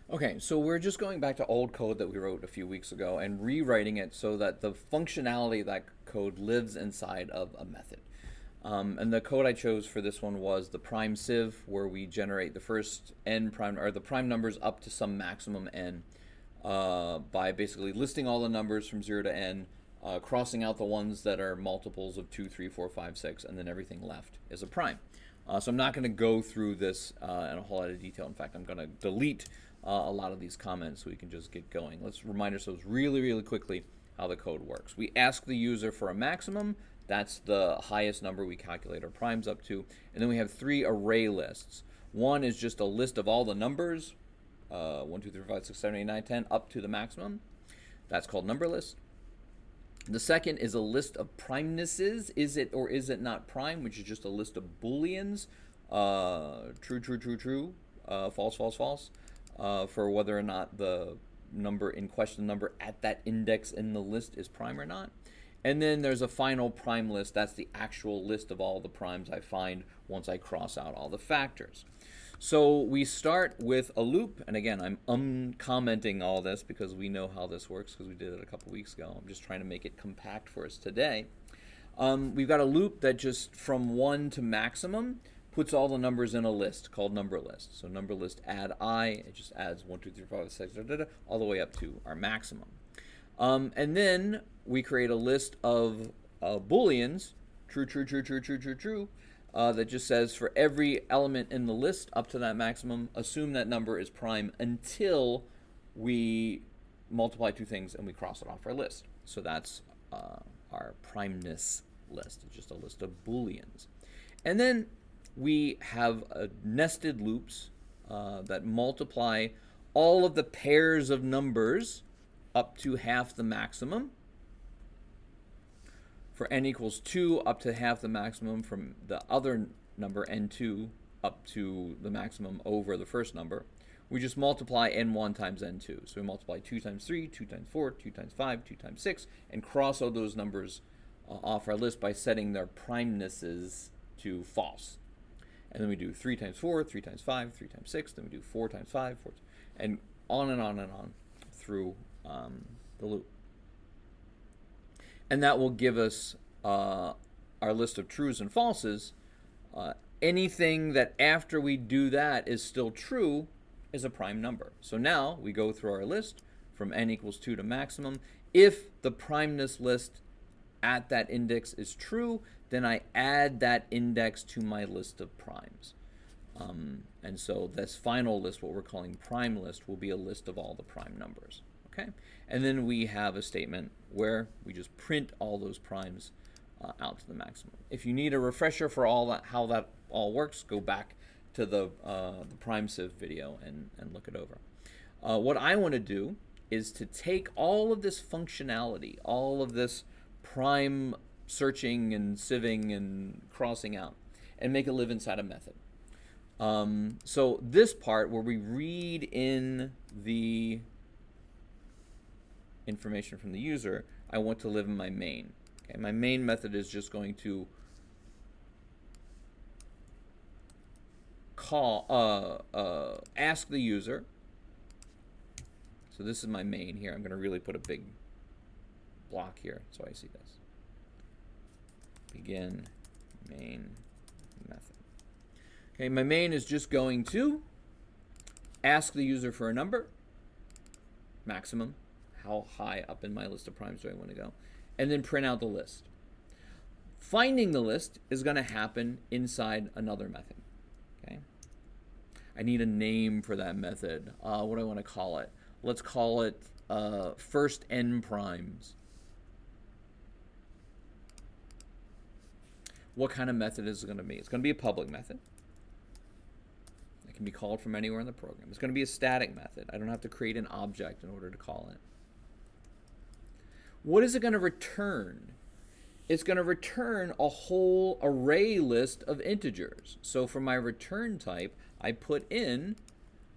Okay, so we're just going back to old code that we wrote a few weeks ago and rewriting it so that the functionality of that code lives inside of a method. And the code I chose for this one was the prime sieve, where we generate the first n prime or the prime numbers up to some maximum n by basically listing all the numbers from 0 to n, crossing out the ones that are multiples of 2, 3, 4, 5, 6, and then everything left is a prime. So I'm not going to go through this in a whole lot of detail. In fact, I'm going to delete a lot of these comments so we can just get going. Let's remind ourselves really, really quickly how the code works. We ask the user for a maximum. That's the highest number we calculate our primes up to. And then we have 3 array lists. One is just a list of all the numbers, 1, 2, 3, 4, 5, 6, 7, 8, 9, 10, up to the maximum. That's called number list. The second is a list of primenesses. Is it or is it not prime, which is just a list of booleans. True, true, true, true, false, false, false, for whether or not the number in question, number at that index in the list, is prime or not. And then there's a final prime list. That's the actual list of all the primes I find once I cross out all the factors. So we start with a loop, and again, I'm uncommenting all this because we know how this works because we did it a couple weeks ago. I'm just trying to make it compact for us today. We've got a loop that just from 1 to maximum puts all the numbers in a list called number list. So number list add I, it just adds 1, 2, 3, 4, 5, 6, all the way up to our maximum. And then we create a list of booleans, true, true, true, true, true, true, true, that just says for every element in the list up to that maximum, assume that number is prime until we multiply 2 things and we cross it off our list. So that's our primeness list. It's just a list of booleans. And then we have nested loops that multiply all of the pairs of numbers up to half the maximum. For n equals 2, up to half the maximum from the other number, n2, up to the maximum over the first number. We just multiply n1 times n2. So we multiply 2 times 3, 2 times 4, 2 times 5, 2 times 6, and cross all those numbers off our list by setting their primenesses to false. And then we do 3 times 4, 3 times 5, 3 times 6, then we do 4 times 5, 4, and on and on and on through the loop. And that will give us our list of trues and falses. Anything that after we do that is still true is a prime number. So now we go through our list from n equals 2 to maximum. If the primeness list at that index is true, then I add that index to my list of primes. And so this final list, what we're calling prime list, will be a list of all the prime numbers. Okay? And then we have a statement where we just print all those primes out to the maximum. If you need a refresher for all that, how that all works, go back to the prime sieve video and look it over. What I want to do is to take all of this functionality, all of this prime searching and sieving and crossing out, and make it live inside a method. So this part where we read in the information from the user, I want to live in my main. Okay, my main method is just going to ask the user. So this is my main here. I'm going to really put a big block here so I see this. Begin main method. Okay, my main is just going to ask the user for a number, maximum. How high up in my list of primes do I want to go? And then print out the list. Finding the list is going to happen inside another method. Okay. I need a name for that method. What do I want to call it? Let's call it first n primes. What kind of method is it going to be? It's going to be a public method. It can be called from anywhere in the program. It's going to be a static method. I don't have to create an object in order to call it. What is it going to return? It's going to return a whole array list of integers. So for my return type, I put in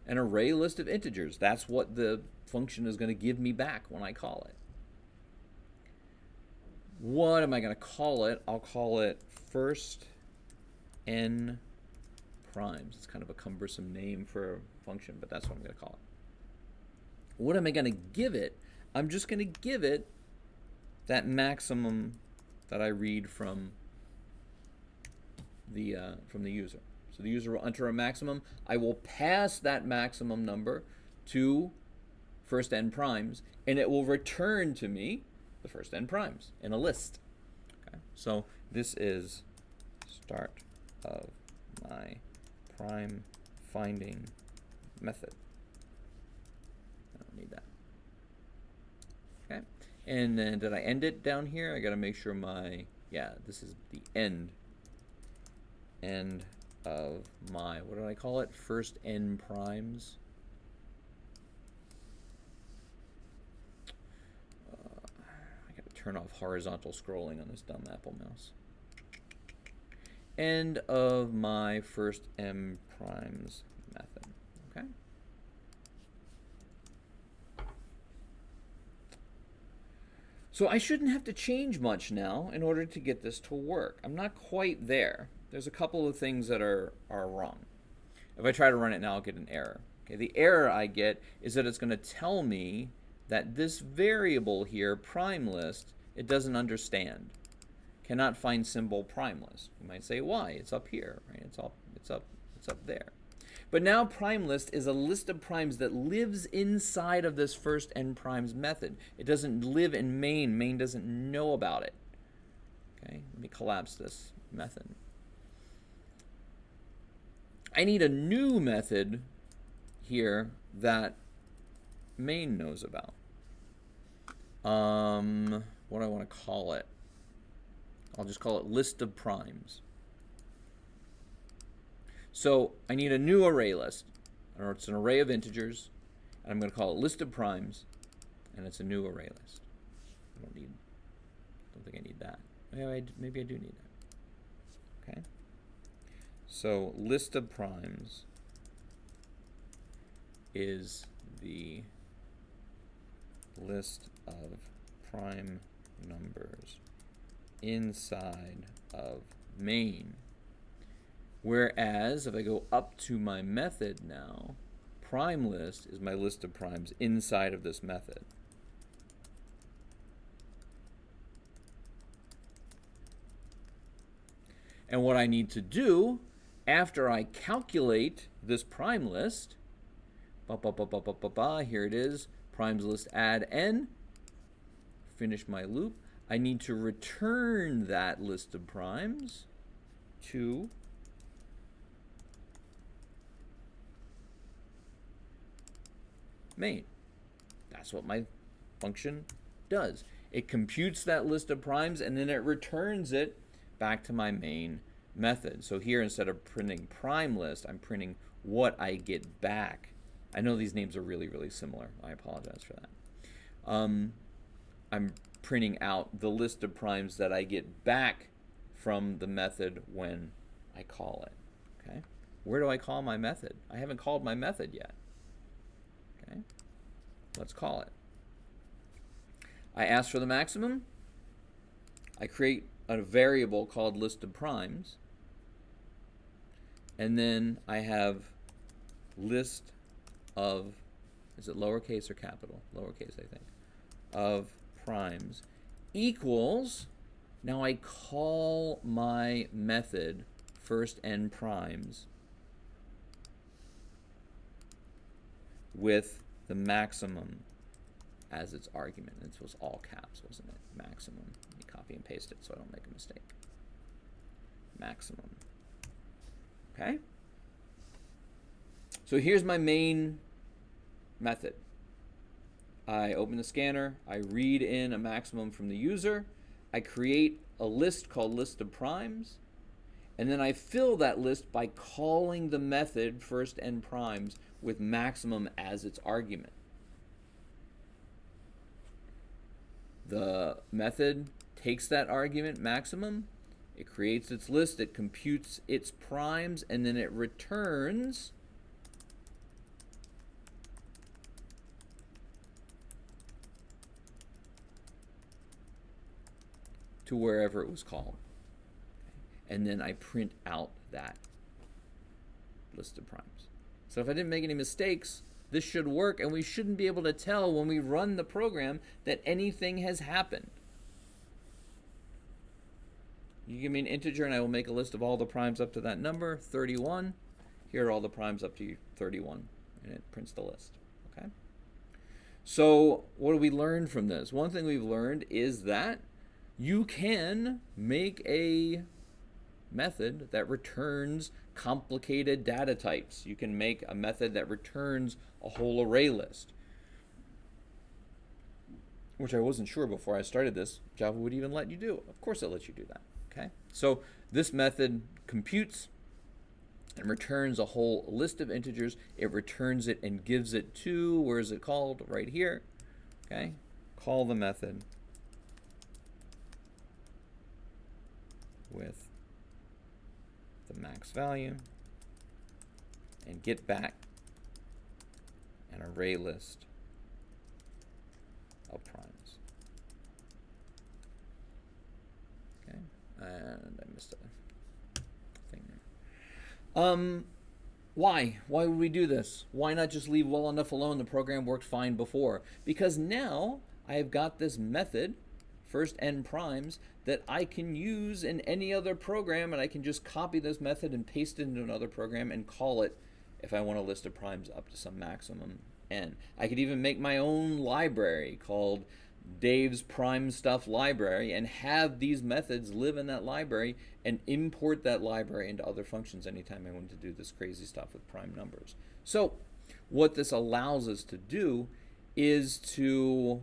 an array list of integers. That's what the function is going to give me back when I call it. What am I going to call it? I'll call it first n primes. It's kind of a cumbersome name for a function, but that's what I'm going to call it. What am I going to give it? I'm just going to give it that maximum that I read from the user. So the user will enter a maximum. I will pass that maximum number to first n primes, and it will return to me the first n primes in a list. Okay? So this is start of my prime finding method. I don't need that. Okay. And then did I end it down here? I got to make sure my, yeah, this is the end of my, what did I call it? First n primes. I got to turn off horizontal scrolling on this dumb Apple mouse. End of my first n primes method. Okay. So I shouldn't have to change much now in order to get this to work. I'm not quite there. There's a couple of things that are wrong. If I try to run it now, I'll get an error. Okay, the error I get is that it's going to tell me that this variable here, prime list, it doesn't understand. Cannot find symbol prime list. You might say, why? It's up here, right? It's up there. But now prime list is a list of primes that lives inside of this first n primes method. It doesn't live in main. Main doesn't know about it. Okay, let me collapse this method. I need a new method here that main knows about. What do I want to call it? I'll just call it list of primes. So I need a new array list, or it's an array of integers, and I'm going to call it list of primes, and it's a new array list. I don't think I need that. Maybe I do need that. Okay. So list of primes is the list of prime numbers inside of main. Whereas if I go up to my method now, prime list is my list of primes inside of this method. And what I need to do after I calculate this prime list, here it is, primes list add n, finish my loop. I need to return that list of primes to main. That's what my function does. It computes that list of primes and then it returns it back to my main method. So here, instead of printing prime list, I'm printing what I get back. I know these names are really, really similar. I apologize for that. I'm printing out the list of primes that I get back from the method when I call it. Okay. Where do I call my method? I haven't called my method yet. Okay. Let's call it. I ask for the maximum. I create a variable called list of primes. And then I have list of, is it lowercase or capital? Lowercase, I think. Of primes equals, now I call my method first n primes with the maximum as its argument. This was all caps, wasn't it? Maximum. Let me copy and paste it so I don't make a mistake. Maximum. Okay? So here's my main method. I open the scanner, I read in a maximum from the user, I create a list called list of primes, and then I fill that list by calling the method first n primes with maximum as its argument. The method takes that argument, maximum, it creates its list, it computes its primes, and then it returns to wherever it was called. And then I print out that list of primes. So if I didn't make any mistakes, This should work, and we shouldn't be able to tell when we run the program that anything has happened. You give me an integer and I will make a list of all the primes up to that number, 31. Here are all the primes up to 31, and it prints the list. Okay. So what do we learn from this? One thing we've learned is that you can make a method that returns complicated data types. You can make a method that returns a whole array list, which I wasn't sure before I started this Java would even let you do. Of course it lets you do that. Okay. So this method computes and returns a whole list of integers. It returns it and gives it to, where is it called? Right here. Okay. Call the method with the max value and get back an array list of primes. Okay. And I missed a thing there. Why? Why would we do this? Why not just leave well enough alone? The program worked fine before. Because now I've got this method, first n primes, that I can use in any other program, and I can just copy this method and paste it into another program and call it if I want a list of primes up to some maximum n. I could even make my own library called Dave's Prime Stuff Library and have these methods live in that library and import that library into other functions anytime I want to do this crazy stuff with prime numbers. So what this allows us to do is to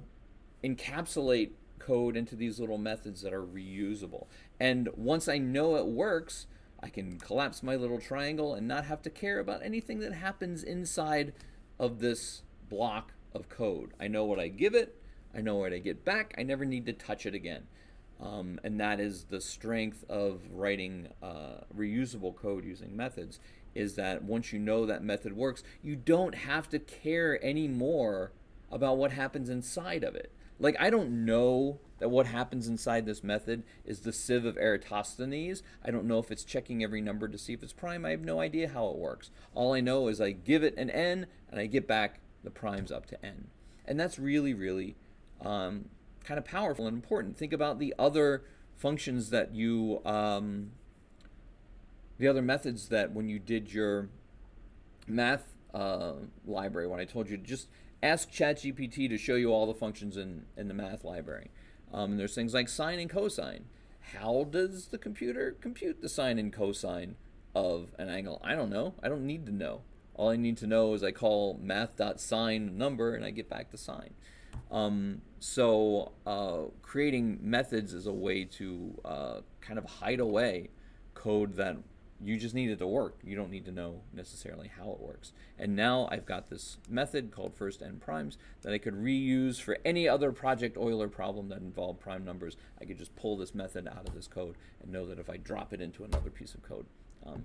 encapsulate code into these little methods that are reusable. And once I know it works, I can collapse my little triangle and not have to care about anything that happens inside of this block of code. I know what I give it. I know what I get back. I never need to touch it again. And that is the strength of writing reusable code using methods, is that once you know that method works, you don't have to care anymore about what happens inside of it. Like, I don't know that what happens inside this method is the sieve of Eratosthenes. I don't know if it's checking every number to see if it's prime. I have no idea how it works. All I know is I give it an n, and I get back the primes up to n. And that's really, really kind of powerful and important. Think about the other functions that you, the other methods that when you did your math library, when I told you to just ask ChatGPT to show you all the functions in the math library. And there's things like sine and cosine. How does the computer compute the sine and cosine of an angle? I don't know. I don't need to know. All I need to know is I call math.sine number and I get back the sine. So creating methods is a way to kind of hide away code that you just need it to work. You don't need to know necessarily how it works. And now I've got this method called first n primes that I could reuse for any other Project Euler problem that involved prime numbers. I could just pull this method out of this code and know that if I drop it into another piece of code,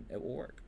it will work.